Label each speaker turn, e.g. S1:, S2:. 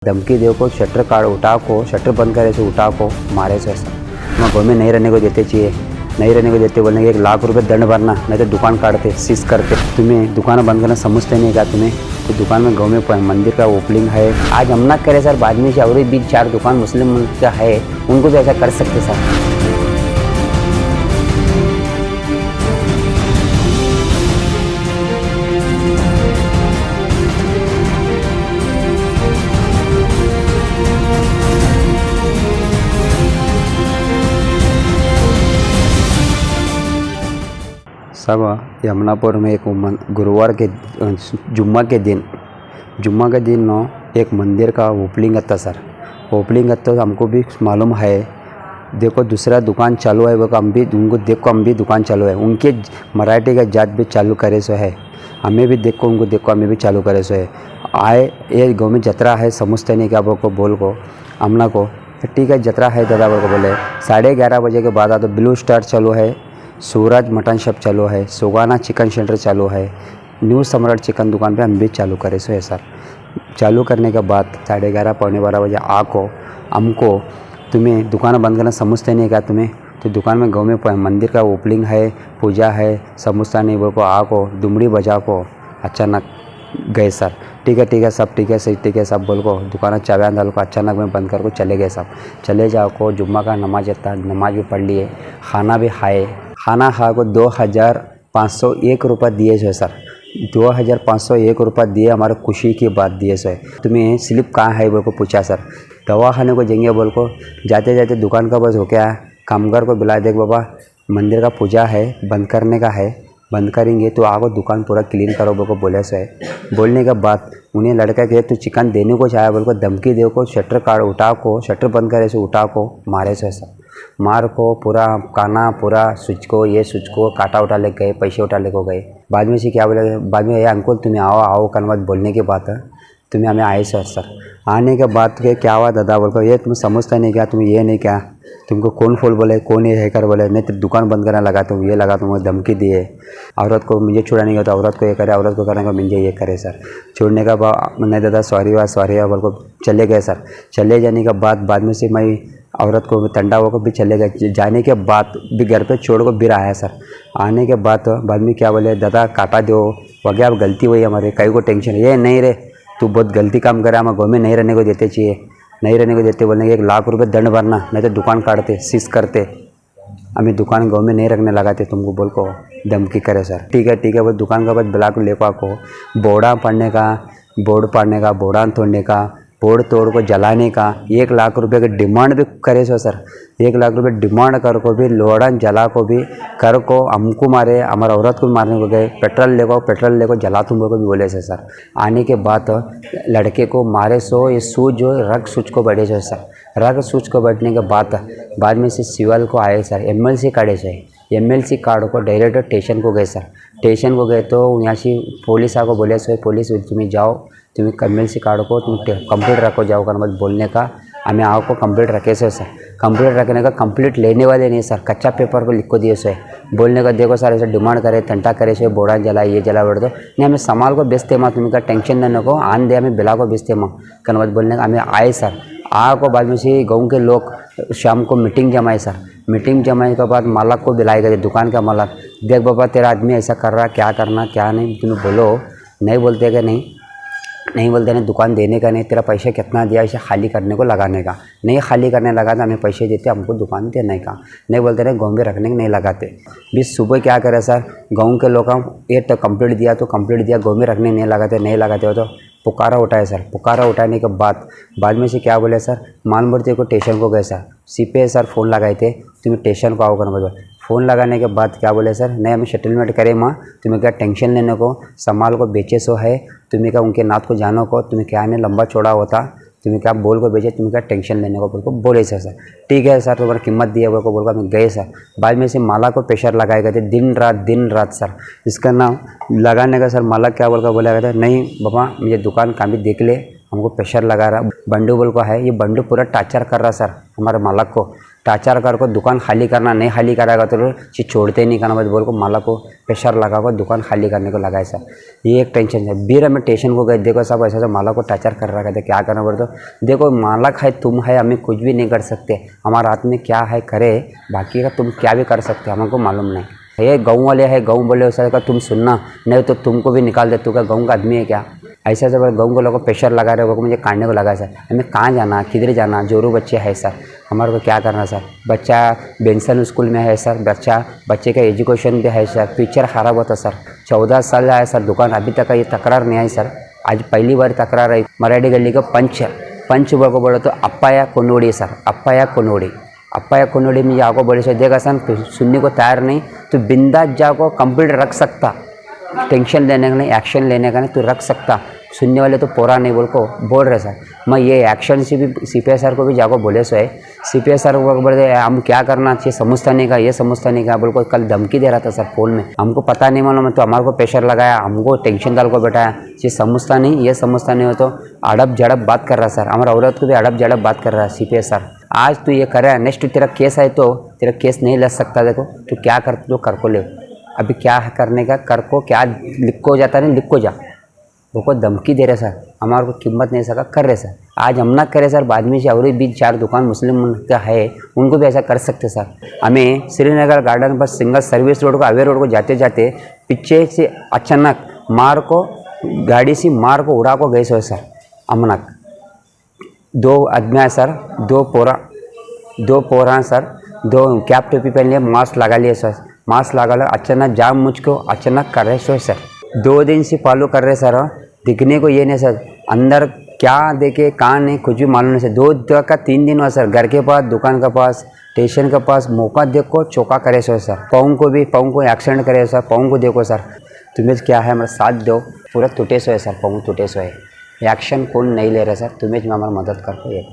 S1: धमकी दे को शटर काट उठा को शटर बंद करे से उठा को मारे से ऐसा मैं घर में नहीं रहने को देते चाहिए, नहीं रहने को देते बोलने के 1 लाख रुपए दंड भरना, नहीं तो दुकान काटते सीज करते। तुम्हें दुकान बंद करना समझते नहीं क्या तुम्हें? तो दुकान में गाँव में मंदिर का ओपनिंग है, आज हम ना करे सर, बाद में से और भी 4 दुकान मुस्लिम का है, उनको भी ऐसा कर सकते सर। सब यमुनापुर में एक गुरुवार के जुम्मा के दिन नो एक मंदिर का ओपनिंग था सर। ओपनिंग तो हमको भी मालूम है, देखो दूसरा दुकान चालू है वो हम भी उनको देखो, हम भी दुकान चालू है, उनके मराठी का जात भी चालू करे सो है, हमें भी देखो उनको देखो हमें भी चालू करे सो है। आए ये गाँव में जतरा है, समझते नहीं क्या को बोल को हमना को ठीक है जतरा है दादा को बोले 11:30 बजे के बाद तो ब्लू स्टार चालू है, सूरज मटन शॉप चालू है, सुगाना चिकन सेंटर चालू है, न्यू सम्राट चिकन दुकान पे हम भी चालू करे सो है सर। चालू करने के बाद 11:30 पौने 12 बजे आको हमको तुम्हें दुकान बंद करना समझते नहीं क्या तुम्हें? तो दुकान में गाँव में मंदिर का ओपनिंग है, पूजा है, समझता नहीं बोल को आको दुमड़ी बजा को अचानक गए सर। ठीक है सब ठीक है सही ठीक है सब बोल को दुकान चाबियाँ डाल को अचानक में बंद कर को चले गए सब। चले जाओ को जुम्मा का नमाज था, नमाज भी पढ़ लिए, खाना भी खाए, खाना खा को 2501 रुपये दिए जो सर। 2501 रुपये दिए, हमारे खुशी की बात दिए सो है। तुम्हें स्लिप कहाँ है बोल को पूछा सर, दवा खाने को जाएंगे बोल को जाते जाते दुकान का बस हो गया, कामगार को बुला देख बाबा मंदिर का पूजा है बंद करने का है, बंद करेंगे तो आगो दुकान पूरा क्लीन करो बोल को बोले सो है। बोलने के बाद उन्हें लड़का के तू चिकन देने को चाहे बोल को धमकी दे को शटर काट उठा को शटर बंद करे से उठा को मारे से सर। मार को पूरा काना पूरा स्विच को ये स्विच को काटा उठा ले गए, पैसे उठा ले को गए। बाद में से क्या बोले, बाद में ये अंकुल तुम्हें आओ कन्वर्ट बोलने की बात है, तुम्हें हमें आए सर। आने के बाद क्या हुआ दादा बोल को ये तुम समझता नहीं क्या, तुम्हें ये नहीं क्या, तुमको कौन फोल बोले कौन ये है कर बोले, नहीं तो दुकान बंद करने लगा तुम ये लगा, तुमको धमकी दिए, औरत को मुझे छुड़ाने का तो औरत को ये करे, औरत को करने का मुझे ये करे सर। छोड़ने का बाद नहीं दादा सॉरी बोल को चले गए सर। चले जाने के बाद में से मैं औरत को ठंडा होकर भी चले गए। जाने के बाद भी घर पे छोड़ को बिर आया सर। आने के बाद में क्या बोले दादा काटा दो वगैरह, अब गलती हुई हमारे, कई को टेंशन ये नहीं रे तू बहुत गलती काम करे, हम गाँव में नहीं रहने को देते चाहिए, नहीं रहने को देते बोलने के 1 लाख रुपए दंड भरना, नहीं तो दुकान काटते सीज करते, हमें दुकान गाँव में नहीं रखने लगाते तुमको बोल को धमकी करे सर। ठीक है वो दुकान का बाद ब्लाक लेपा को बोर्ड पाड़ने का बोर्डा तोड़ने का, बोर्ड तोड़ को जलाने का 1 लाख रुपए की डिमांड भी करे सो सर। 1 लाख रुपए डिमांड कर को भी लोड़ा जला को भी कर को हमको मारे, हमारे औरत को भी मारने को गए, पेट्रोल ले को जला तुम को भी बोले से सर। आने के बाद लड़के को मारे सो ये सूझ जो रग सूझ को बैठे सो सर। रग सूझ को बैठने के बाद में से सिवल को आए सर, MLC काटे से MLC कार्ड को डायरेक्ट स्टेशन को गए सर। स्टेशन को गए तो यहाँ से पुलिस आको बोले सो पुलिस तुम्हें जाओ, तुम्हें MLC कार्ड को तुम कंप्लीट रखो जाओ कर मत बोलने का, हमें आओ को कंप्लीट रखे सो सर। कंप्लीट रखने का कंप्लीट लेने वाले नहीं सर, कच्चा पेपर को लिख को दिए सो बोलने का देखो सर ऐसे डिमांड करे तंटा करे सो बोड़ा जला ये जला बढ़ दो नहीं, हमें सामान को बेचते माँ तुम्हें का टेंशन न को आन दे, हमें बिला को बेचते माँ कर मत बोलने का। हमें आए सर आ को बाद में से गाँव के लोग शाम को मीटिंग जमाए सर। मीटिंग जमाने के बाद मालक को बुलाए गए, दुकान का मालक, देख बाबा तेरा आदमी ऐसा कर रहा, क्या करना क्या नहीं तुम्हें बोलो, नहीं बोलते कि नहीं बोलते नहीं दुकान देने का नहीं, तेरा पैसा कितना दिया इसे खाली करने को लगाने का, नहीं खाली करने लगा तो हमें पैसे देते हमको दुकान देने का, नहीं बोलते नहीं गाँव में रखने का नहीं लगाते। बीस सुबह क्या करे सर, गाँव के लोग ये तो कंप्लीट दिया तो कंप्लीट दिया, गाँव में रखने नहीं लगाते हो तो पुकारा उठाए सर। पुकारा उठाने के बाद में से क्या बोले सर, मानपुर को स्टेशन को गए सर, सीपे सर फ़ोन लगाए थे तुम्हें स्टेशन को आओ करना। फ़ोन लगाने के बाद क्या बोले सर, नहीं हमें सेटलमेंट करे माँ, तुम्हें क्या टेंशन लेने को, सामान को बेचे सो है, तुम्हें क्या उनके नाथ को जानो को, तुम्हें क्या नहीं लंबा चौड़ा होता, तुम्हें क्या बोल को भेजे, तुम्हें क्या टेंशन लेने को बोल को बोले सर। ठीक है सर तुम्हारा कीमत दिया बोल को बोल को गए सर। बाद में से माला को प्रेशर लगाए गए थे दिन रात सर। इसका नाम लगाने का सर माला क्या बोल का बोला गया था, नहीं बाबा मुझे दुकान काम भी देख ले, हमको प्रेशर लगा रहा, बंडू बोल को है, ये बंडू पूरा टार्चर कर रहा सर हमारे मालक को। टाचार कर को दुकान खाली करना, नहीं खाली कराएगा तो चीज छोड़ते नहीं करना, बोल को माला को प्रेशर लगा को दुकान खाली करने को लगाए सर। ये एक टेंशन है। बीर हमें स्टेशन को गए, देखो सब ऐसा माला को टाचर कर रहा है, क्या करना पड़ता। देखो मालक है, तुम है, हमें कुछ भी नहीं कर सकते, हमारे हाथ में क्या है करे, बाकी का तुम क्या भी कर सकते हमको मालूम नहीं। ये गाँव वाले है, गाँव बोले उस का तुम सुनना, नहीं तो तुमको भी निकाल दे, तू क्या गाँव का आदमी है क्या। ऐसा सब गाँव के लोगों को प्रेशर लगा रहे हो, मुझे काटने को लगा सर। हमें कहाँ जाना, किधर जाना, जोरू बच्चे है सर, हमारे को क्या करना सर। बच्चा बेंसन स्कूल में है सर, बच्चे का एजुकेशन भी है सर, फ्यूचर ख़राब होता सर। 14 साल आया सर दुकान, अभी तक ये तकरार नहीं आई सर। आज पहली बार तकरार आई। मराठी गली का पंच को बोलो तो अप्पाया कोनोड़ी सर, अप्पाया कोनोड़ी में जाको बोले सर, देखा सर तो सुनने को तैयार नहीं, तो बिंदास जाको कंप्लीट रख सकता, टेंशन लेने का नहीं, एक्शन लेने का नहीं, तो रख सकता। सुनने वाले तो पोरा नहीं बोल रहे सर। मैं ये एक्शन से भी CPI सर को भी जाको बोले सो है। CPI सर को बोले हम क्या करना चाहिए, समझता नहीं का, ये समझता नहीं का, बोल को कल धमकी दे रहा था सर फ़ोन में, हमको पता नहीं मालूम, तो हमारे को प्रेशर लगाया, हमको टेंशन डाल को बैठाया। ये समझता नहीं, ये समझता नहीं हो तो अड़प जड़प बात कर रहा सर, हमारा औरत को भी अड़प जड़प बात कर रहा है CPI सर। आज तू ये करे, नेक्स्ट तेरा केस है तो तेरा केस नहीं लग सकता, देखो तू क्या कर, तो कर को ले, अभी क्या करने का कर को, क्या लिख को जाता नहीं, लिख को जा। वो को धमकी दे रहे सर, हमारे को कीमत नहीं सका कर रहे सर। आज हम ना करे सर, बाद में से और भी 4 दुकान मुस्लिम का है, उनको भी ऐसा कर सकते सर। हमें श्रीनगर गार्डन पर सिंगल सर्विस रोड को, हाईवे रोड को जाते जाते पीछे से अचानक गाड़ी से मार को उड़ा को गए सो सर। अमनक 2 आदमी है सर, 2 पोरा सर, 2 कैप टोपी पहन लिए, मास्क लगा लिए सर, मास्क लगा लो, अचानक जाम मुझको अचानक कर रहे सर। 2 दिन से फॉलो कर रहे सर, दिखने को ये नहीं सर, अंदर क्या देखे कहाँ नहीं कुछ भी मालूम नहीं सर। 2 का 3 दिन हुआ सर, घर के पास, दुकान के पास, स्टेशन के पास, मौका देखो चौका करे सर। पाँव को एक्सीडेंट करे सर, पाँव को देखो सर, तुम्हें क्या है हमारा साथ दो, पूरा टूटे सो है सर, पाँव टूटे सो है, एक्शन कौन नहीं ले रहे सर, तुम्हें हमारा मदद कर पाइए।